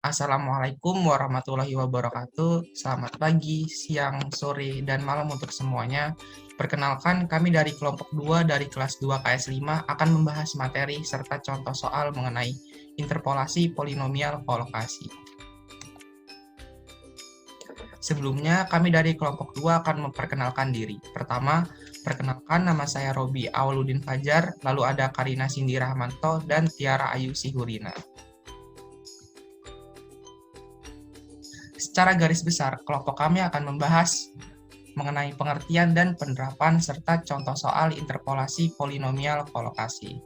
Assalamualaikum warahmatullahi wabarakatuh. Selamat pagi, siang, sore, dan malam untuk semuanya. Perkenalkan, kami dari kelompok 2 dari kelas 2 KS 5 akan membahas materi serta contoh soal mengenai interpolasi polinomial kolokasi. Sebelumnya, kami dari kelompok 2 akan memperkenalkan diri. Pertama, perkenalkan, nama saya Robi Awaludin Fajar, lalu ada Karina Cindy Rahmanto, dan Tiara Ayu Sihurina. Secara garis besar, kelompok kami akan membahas mengenai pengertian dan penerapan serta contoh soal interpolasi polinomial kolokasi.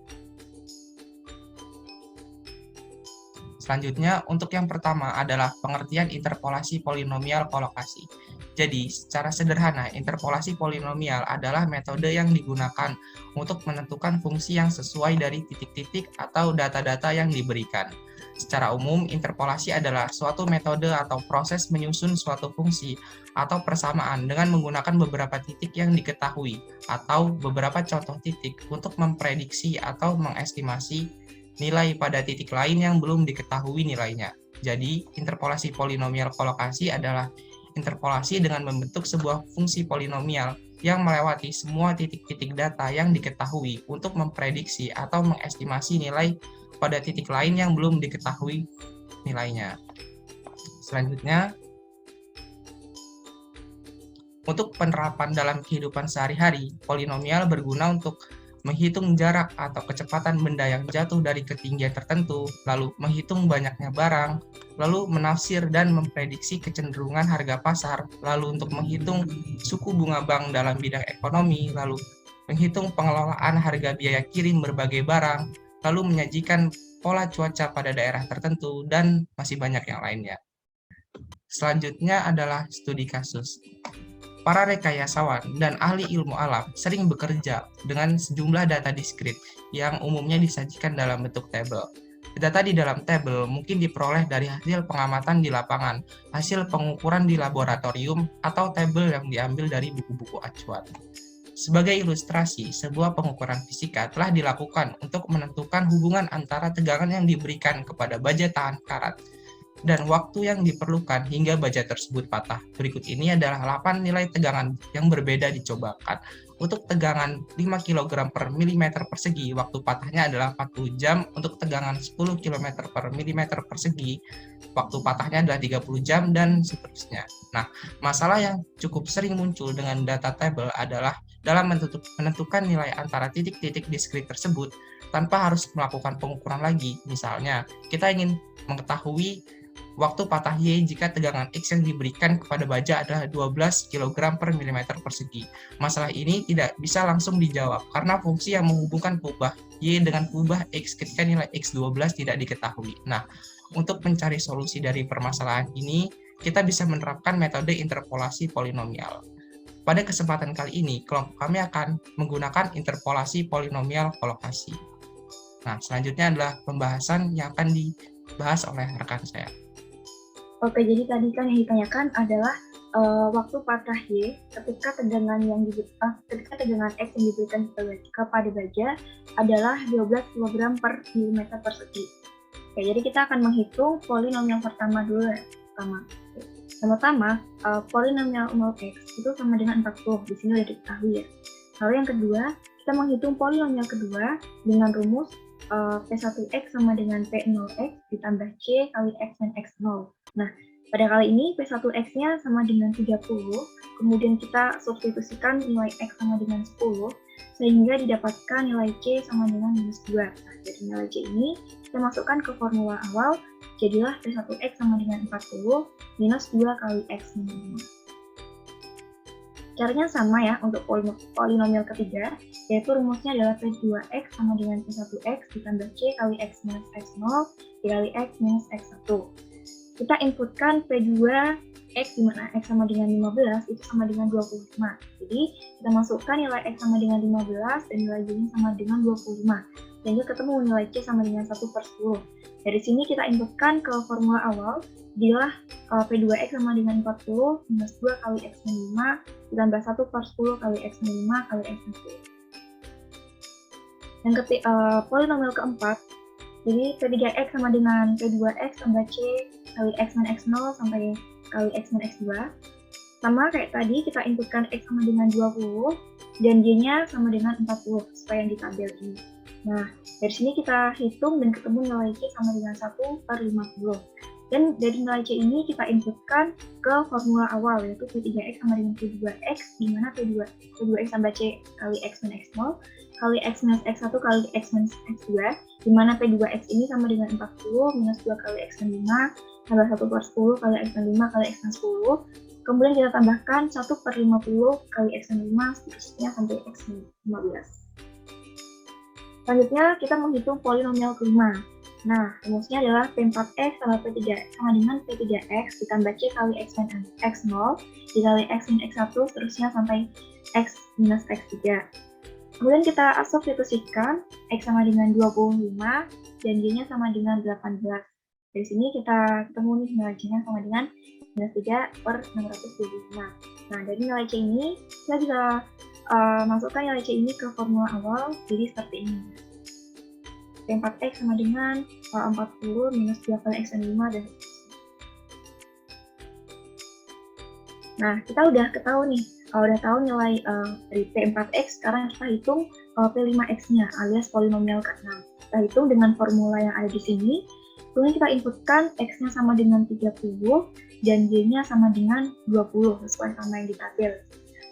Selanjutnya, untuk yang pertama adalah pengertian interpolasi polinomial kolokasi. Jadi, secara sederhana, interpolasi polinomial adalah metode yang digunakan untuk menentukan fungsi yang sesuai dari titik-titik atau data-data yang diberikan. Secara umum, interpolasi adalah suatu metode atau proses menyusun suatu fungsi atau persamaan dengan menggunakan beberapa titik yang diketahui atau beberapa contoh titik untuk memprediksi atau mengestimasi nilai pada titik lain yang belum diketahui nilainya. Jadi, interpolasi polinomial kolokasi adalah interpolasi dengan membentuk sebuah fungsi polinomial yang melewati semua titik-titik data yang diketahui untuk memprediksi atau mengestimasi nilai pada titik lain yang belum diketahui nilainya. Selanjutnya, untuk penerapan dalam kehidupan sehari-hari, polinomial berguna untuk menghitung jarak atau kecepatan benda yang jatuh dari ketinggian tertentu, lalu menghitung banyaknya barang, lalu menafsir dan memprediksi kecenderungan harga pasar, lalu untuk menghitung suku bunga bank dalam bidang ekonomi, lalu menghitung pengelolaan harga biaya kirim berbagai barang, lalu menyajikan pola cuaca pada daerah tertentu, dan masih banyak yang lainnya. Selanjutnya adalah studi kasus. Para rekayasawan dan ahli ilmu alam sering bekerja dengan sejumlah data diskrit yang umumnya disajikan dalam bentuk tabel. Data di dalam tabel mungkin diperoleh dari hasil pengamatan di lapangan, hasil pengukuran di laboratorium, atau tabel yang diambil dari buku-buku acuan. Sebagai ilustrasi, sebuah pengukuran fisika telah dilakukan untuk menentukan hubungan antara tegangan yang diberikan kepada baja tahan karat dan waktu yang diperlukan hingga baja tersebut patah. Berikut ini adalah 8 nilai tegangan yang berbeda dicobakan. Untuk tegangan 5 kg per mm persegi, waktu patahnya adalah 40 jam. Untuk tegangan 10 km per mm persegi, waktu patahnya adalah 30 jam, dan seterusnya. Nah, masalah yang cukup sering muncul dengan data tabel adalah dalam menentukan nilai antara titik-titik diskrit tersebut tanpa harus melakukan pengukuran lagi. Misalnya, kita ingin mengetahui waktu patah Y jika tegangan X yang diberikan kepada baja adalah 12 kg per mm persegi. Masalah ini tidak bisa langsung dijawab karena fungsi yang menghubungkan peubah Y dengan peubah X ketika nilai X12 tidak diketahui. Nah, untuk mencari solusi dari permasalahan ini, kita bisa menerapkan metode interpolasi polinomial. Pada kesempatan kali ini, kelompok kami akan menggunakan interpolasi polinomial kolokasi. Nah, selanjutnya adalah pembahasan yang akan dibahas oleh rekan saya. Oke, jadi tadi kan yang ditanyakan adalah waktu patah Y ketika tegangan X yang diberikan kepada baja adalah 12 kg per mm persegi. Oke, jadi kita akan menghitung polinomial pertama dulu ya. Pertama, polinomial 0x itu sama dengan 40. Di sini udah diketahui ya. Lalu yang kedua, kita menghitung polinomial kedua dengan rumus P1x sama dengan P0x ditambah C kali X dan X0. Nah, pada kali ini P1x-nya sama dengan 30, kemudian kita substitusikan nilai X sama dengan 10, sehingga didapatkan nilai C sama dengan minus 2. Nah, dari nilai C ini, kita masukkan ke formula awal, jadilah P1x sama dengan 40 minus 2 kali X min 5. Caranya sama ya untuk polinomial ketiga, yaitu rumusnya adalah P2x sama dengan P1x ditambah C kali X minus X0 dikali X minus X1. Kita inputkan P2 X, di mana X sama dengan 15, itu sama dengan 25. Jadi, kita masukkan nilai X sama dengan 15 dan nilai Y-nya sama dengan 25. Sehingga ketemu nilai C sama dengan 1/10. Dari sini kita inputkan ke formula awal, bila P2X sama dengan 40 minus 2 kali X min 5 ditambah 1/10 kali X min 5 kali X min 10. Yang polinomial keempat, jadi P3X sama dengan P2X tambah C kali X min X0 sampai kali X min X2. Sama kayak tadi, kita inputkan X sama dengan 20 dan Y-nya sama dengan 40 supaya yang di tabel ini. Nah, dari sini kita hitung dan ketemu nilai C sama dengan 1/50. Dan dari nilai C ini kita inputkan ke formula awal, yaitu P3X sama dengan P2X, di mana P2X tambah C kali X min X0, kali X minus X1 kali X minus X2, di mana P2X ini sama dengan 40 minus 2 kali X min 5, tambah 1/10 kali X min 5 kali X min 10. Kemudian kita tambahkan 1/50 kali X min 5, seterusnya sampai X min 15. Selanjutnya kita menghitung polinomial kelima. Nah, rumusnya adalah P4X sama P3X sama dengan P3X ditambah C kali X min X0 dikali X min X1 seterusnya sampai X minus X3. Kemudian kita substitusikan X sama dengan 25 dan Y-nya sama dengan 18. Dari sini kita ketemu nih nilai C-nya sama dengan minus 3/625. Nah, dari nilai C ini kita bisa masukkan nilai C ini ke formula awal, jadi seperti ini. P4X sama dengan 40 minus 2 kali X min 5 dan nah, kita udah ketahui nih, udah tahu nilai dari P4X, sekarang kita hitung P5X-nya alias polinomial ke-6. Kita hitung dengan formula yang ada di sini, kemudian kita inputkan X-nya sama dengan 30 dan Y-nya sama dengan 20 sesuai sama yang di tabel.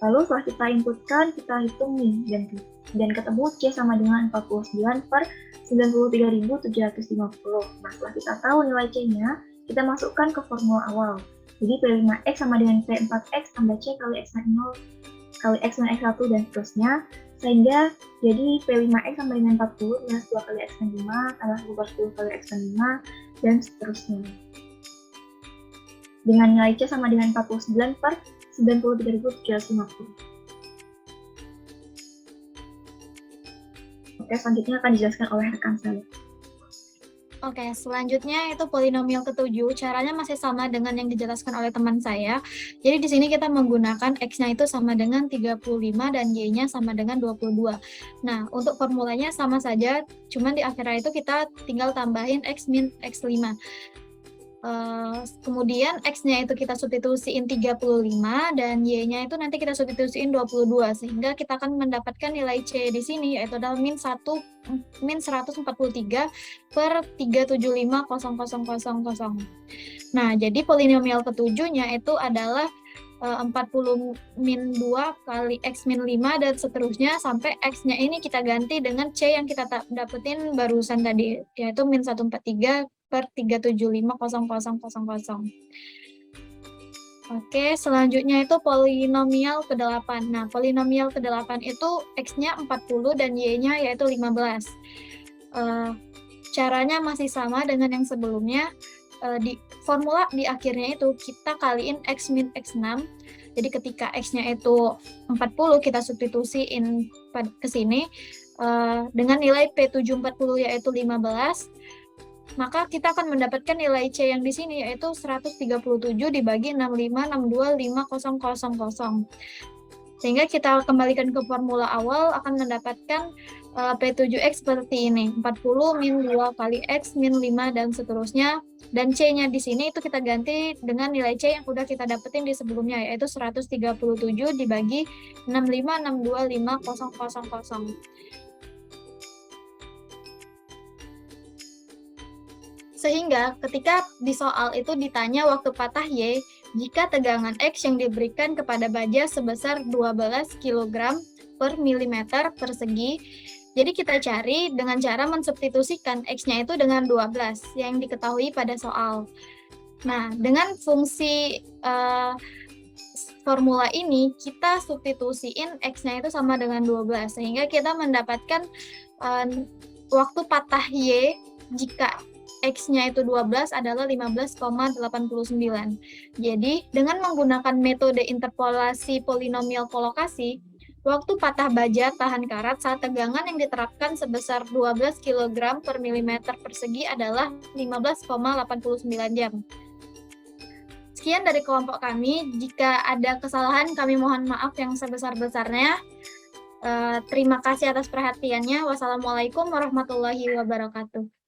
Lalu setelah kita inputkan, kita hitung nih dan ketemu C sama dengan 49/93.750. Nah, setelah kita tahu nilai C-nya, kita masukkan ke formula awal. Jadi P5X sama dengan P4X tambah C kali X min 0 kali X min X1 dan seterusnya. Sehingga jadi P5X sama dengan 40 minus 2 kali X min 5 tambah 1/10 kali X min 5 dan seterusnya. Dengan nilai C sama dengan 49/93.750. Oke, selanjutnya akan dijelaskan oleh rekan saya. Oke, selanjutnya itu polinomial ketujuh. Caranya masih sama dengan yang dijelaskan oleh teman saya. Jadi di sini kita menggunakan X-nya itu sama dengan 35 dan Y-nya sama dengan 22. Nah, untuk formulanya sama saja, cuman di akhirnya itu kita tinggal tambahin X min X5. Kemudian X-nya itu kita substitusiin 35 dan Y-nya itu nanti kita substitusiin 22 sehingga kita akan mendapatkan nilai C di sini yaitu adalah min 143/375,0000. Nah, jadi polinomial ketujuhnya itu adalah 40 min 2 kali X min 5 dan seterusnya sampai X-nya ini kita ganti dengan C yang kita dapetin barusan tadi yaitu min 143/375,0000. Oke, selanjutnya itu polinomial ke-8. Nah, polinomial ke-8 itu X-nya 40 dan Y-nya yaitu 15. Caranya masih sama dengan yang sebelumnya. Di formula di akhirnya itu kita kaliin X min X6. Jadi ketika X-nya itu 40, kita substitusiin ke sini dengan nilai P740 yaitu 15. Maka kita akan mendapatkan nilai C yang di sini yaitu 137 dibagi 65625000. Sehingga kita kembalikan ke formula awal akan mendapatkan P7X seperti ini, 40 min 2 kali X min 5 dan seterusnya. Dan C-nya di sini itu kita ganti dengan nilai C yang udah kita dapetin di sebelumnya yaitu 137 dibagi 65625000. Sehingga ketika di soal itu ditanya waktu patah Y, jika tegangan X yang diberikan kepada baja sebesar 12 kg per milimeter persegi, jadi kita cari dengan cara mensubstitusikan X-nya itu dengan 12 yang diketahui pada soal. Nah, dengan fungsi formula ini, kita substitusiin X-nya itu sama dengan 12, sehingga kita mendapatkan waktu patah Y jika X-nya itu 12 adalah 15,89. Jadi, dengan menggunakan metode interpolasi polinomial kolokasi, waktu patah baja tahan karat saat tegangan yang diterapkan sebesar 12 kg per milimeter persegi adalah 15,89 jam. Sekian dari kelompok kami. Jika ada kesalahan, kami mohon maaf yang sebesar-besarnya. Terima kasih atas perhatiannya. Wassalamualaikum warahmatullahi wabarakatuh.